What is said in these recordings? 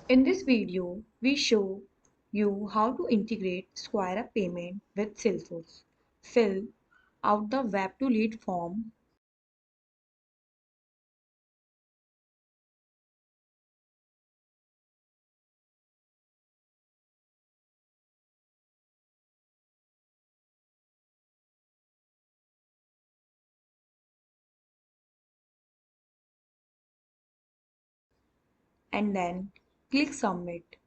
In this video, we show you how to integrate SquareUp Payment with Salesforce. Fill out the Web to Lead form and then click Submit.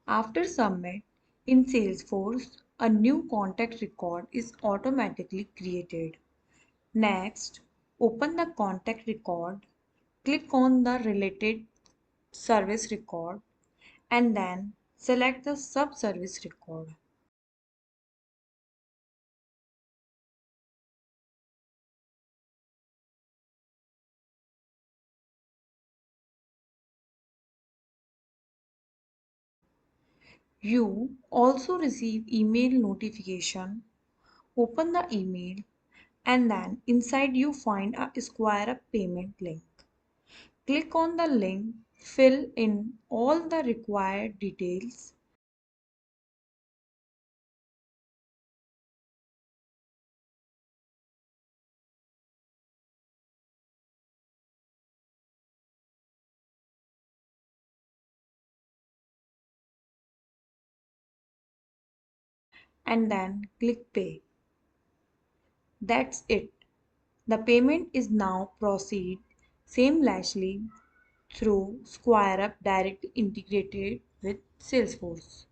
After Submit, in Salesforce, a new contact record is automatically created. Next, open the contact record, click on the related service record, and then select the sub-service record. You also receive email notification. Open the email and then inside you find a SquareUp payment link. Click on the link, fill in all the required details and then click pay. That's it. The payment is now proceed seamlessly through SquareUp directly integrated with Salesforce.